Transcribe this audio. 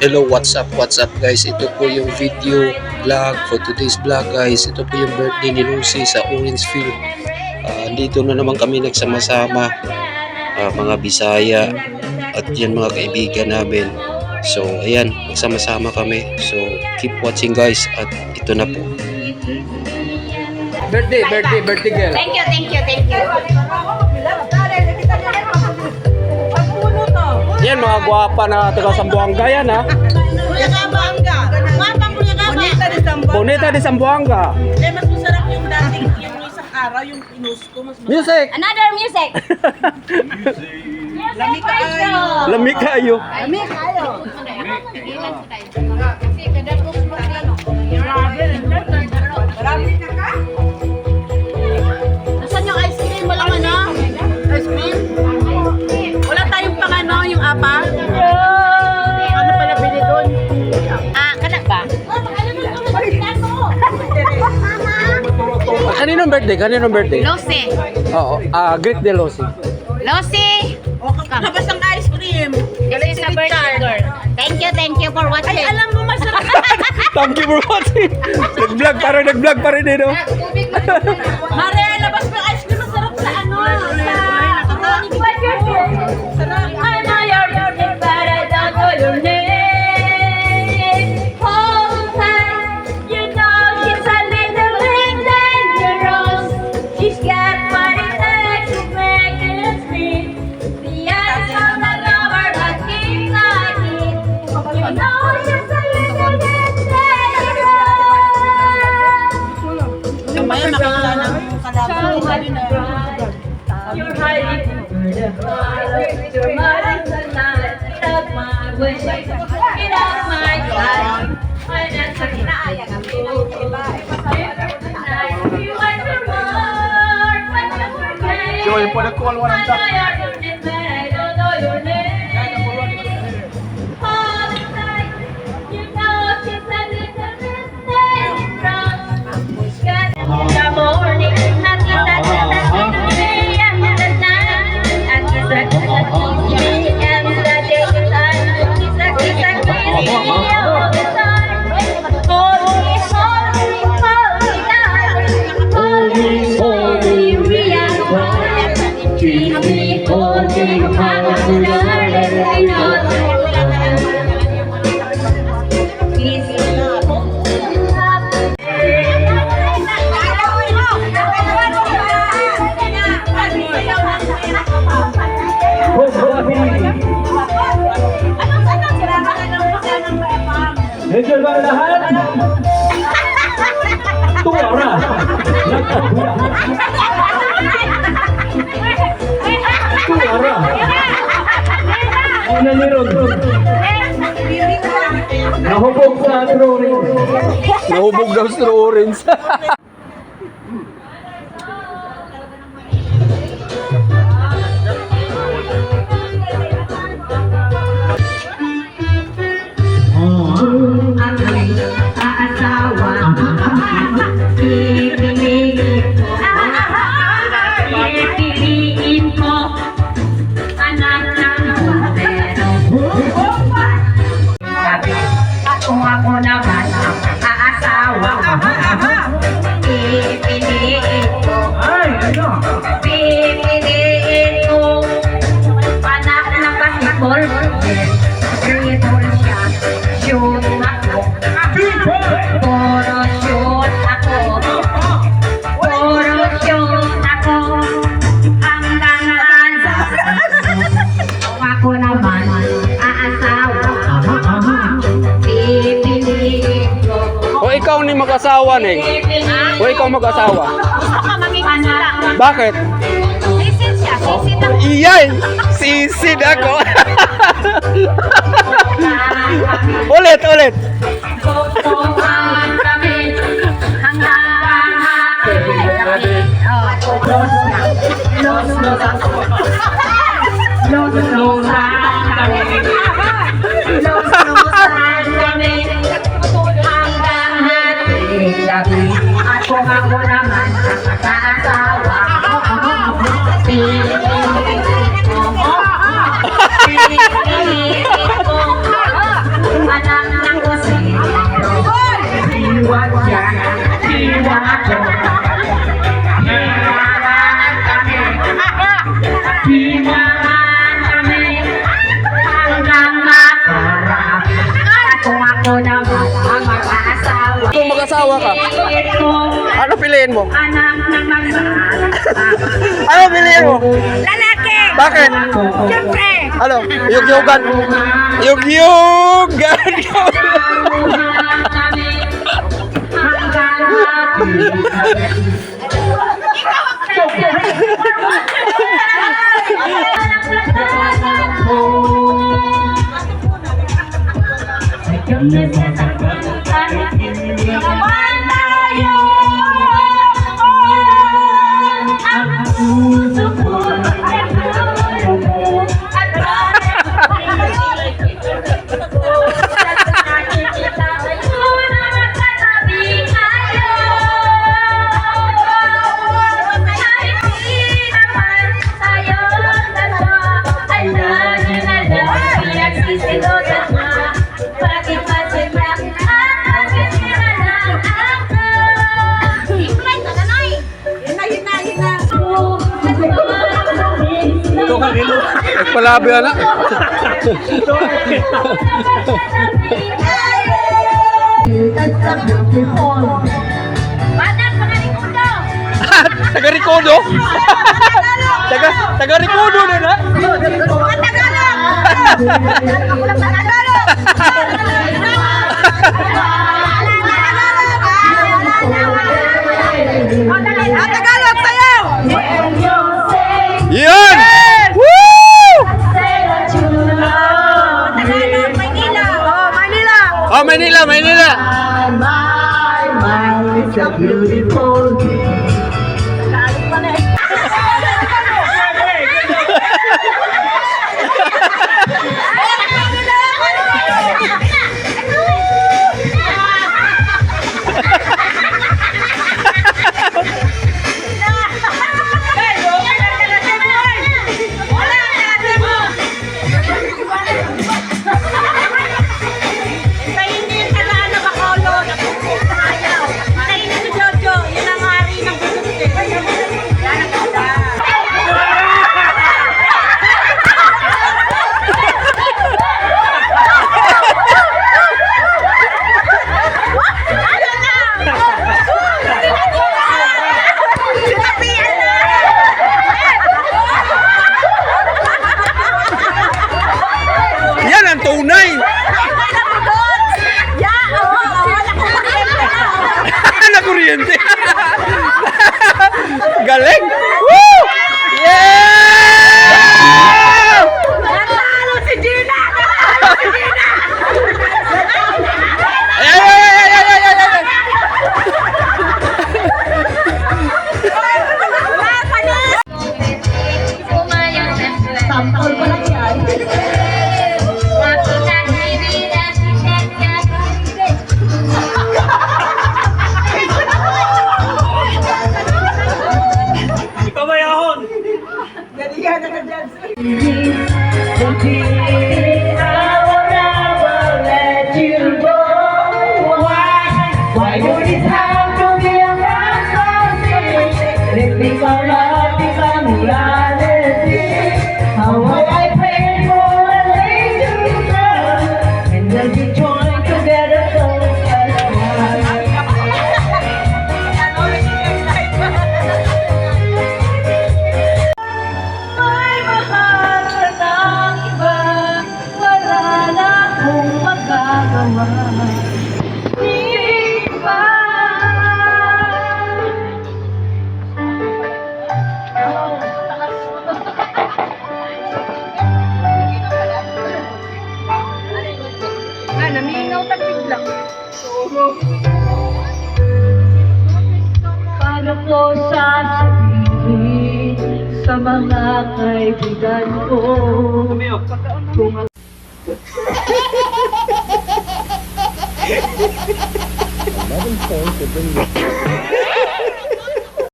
Hello, what's up guys? Ito po yung video vlog for today's vlog guys. Ito po yung birthday ni Lucy sa Orangeville. Dito na naman kami nagsama-sama, mga Bisaya at yan mga kaibigan namin. So ayan, nagsama-sama kami. So keep watching guys, at ito na po. Birthday girl. Thank you. Yan mga gwapa na taga Zamboanga yan ha. Kuya Kabanga. Mata Kuya Kabanga. Bonita de Zamboanga. Eh, mas masarap yung dating yung isang araw, yung pinost ko. Mas masarap. Music! Another music. Lami kayo. Lami kayo. Lami kayo. Marami na ka? Nasaan yung ice cream? Walang ano? Ice cream? Wala tayong pang ano, yung apa? Ano pala bili doon? Kanak ba? Kaninong birthday? Lucy. Oo, greet de Lucy. Lucy! Labas ng ice cream. This is a birthday girl. Thank you for watching. Ay, alam mo, masarap. Thank you for watching. Nag-vlog pa rin eh, no? Mare, labas mo yung ice cream. Masarap sa ano? Sarap. I know your music, but I don't know your name. Hold tight. You know she's a little bit dangerous. She's got what it takes to make it sweet. The eyes of the lover that keeps like it. You know she's a little bit dangerous. Mamaya makakita ng kalaban. You're hiding under the collar. You're mine tonight. Get out my way. Get out my sight. I'm not talking about you. You went to work when you were gay. So, yung pala call one I know your name, but I don't know your name. Hold it tight. You know she's a little bit dangerous. Got in the morning. Enjoy ba lahat? Tuwara! Tuwara! Una ni Ron. Nahubog sa straw orange. Nahubog daw straw orange. Kung ako naman ang aasawa, pipiliin ko. Pipiliin ko. Panak ng basketball, dribble siya, shoot ako. ikaw ni mag-asawa ni. O ikaw mag-asawa. Gusto ka maging anak. Bakit? Sisid siya. Sisid ako. Iyay! Sisid ako. Ulit, ulit. Tutukan kami hanggang kami. Los-losan kami. Los-losan kami. Hanggang hati. At kung ako naman ang mag-aasawa, anak ng kusino. Iwan siya, iwan ako. Hilangan kami, hilangan kami, hanggang makarap. At kung ako naman ang mag-aasawa, Kung mag-asawa ka, ano piliin mo? anak ng mag-aasawa. Ano piliin mo? Lalaki! Bakit? Siyempre! Ano? Yug-yugan. Yug-yugan. Palabi na. Taga-Ricodo? Taga-Ricodo na na? Tagalog sayaw! Yan! Woo! Tagalog, Manila! Oh, Manila! Oh, Manila, Manila! Yan ang tunay! Nakuryente! Galing! Woo! Yeah! Natalo si Gina! Natalo si Gina! Ay, ay, ay, ay, ay, ay, ay, ay. Sampol ko lang yan. Ikaw ba yahon? Why would it have to be a fantasy? Let me come out, become reality. How will I pay for a later love? And then we join together so May mahal ka ng iba, wala na akong magagawa. Di ba Paano ko sasabihin sa mga kaibigan ko kung ang